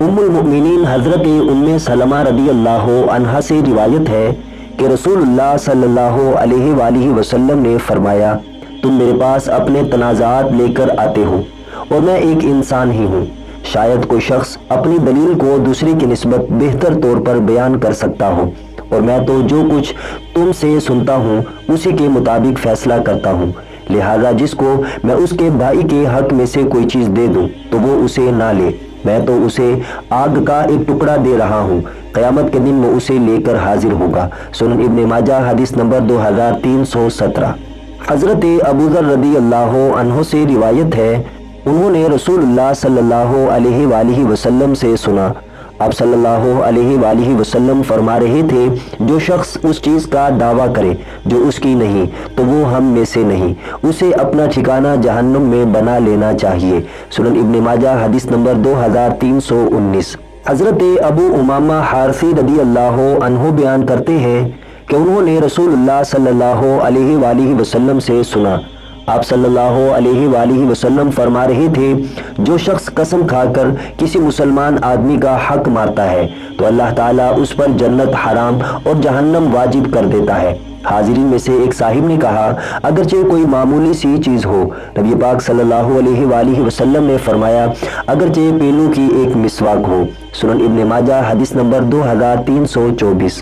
ام المؤمنین حضرت ام سلمہ رضی اللہ عنہا سے روایت ہے کہ رسول اللہ صلی اللہ علیہ وآلہ وسلم نے فرمایا، تم میرے پاس اپنے تنازعات لے کر آتے ہو اور میں ایک انسان ہی ہوں۔ شاید کوئی شخص اپنی دلیل کو دوسری کی نسبت بہتر طور پر بیان کر سکتا ہو، اور میں تو جو کچھ تم سے سنتا ہوں اسی کے مطابق فیصلہ کرتا ہوں، لہذا جس کو میں اس کے بھائی کے حق میں سے کوئی چیز دے دوں تو وہ اسے نہ لے، میں تو اسے آگ کا ایک ٹکڑا دے رہا ہوں، قیامت کے دن وہ اسے لے کر حاضر ہوگا۔ سنن ابن ماجہ حدیث نمبر 2317۔ حضرت ابو ذر رضی اللہ عنہ سے روایت ہے، انہوں نے رسول اللہ صلی اللہ علیہ وآلہ وسلم سے سنا، آپ صلی اللہ علیہ وآلہ وسلم فرما رہے تھے، جو شخص اس چیز کا دعویٰ کرے جو اس کی نہیں تو وہ ہم میں سے نہیں، اسے اپنا ٹھکانہ جہنم میں بنا لینا چاہیے۔ سنن ابن ماجہ حدیث نمبر 2319۔ حضرت ابو امامہ حارثی رضی اللہ عنہ بیان کرتے ہیں کہ انہوں نے رسول اللہ صلی اللہ علیہ وآلہ وسلم سے سنا، آپ صلی اللہ علیہ وآلہ وسلم فرما رہے تھے، جو شخص قسم کھا کر کسی مسلمان آدمی کا حق مارتا ہے تو اللہ تعالیٰ اس پر جنت حرام اور جہنم واجب کر دیتا ہے۔ حاضرین میں سے ایک صاحب نے کہا، اگرچہ کوئی معمولی سی چیز ہو؟ نبی پاک صلی اللہ علیہ وآلہ وسلم نے فرمایا، اگرچہ پینوں کی ایک مسواک ہو۔ سنن ابن ماجہ حدیث نمبر 2324۔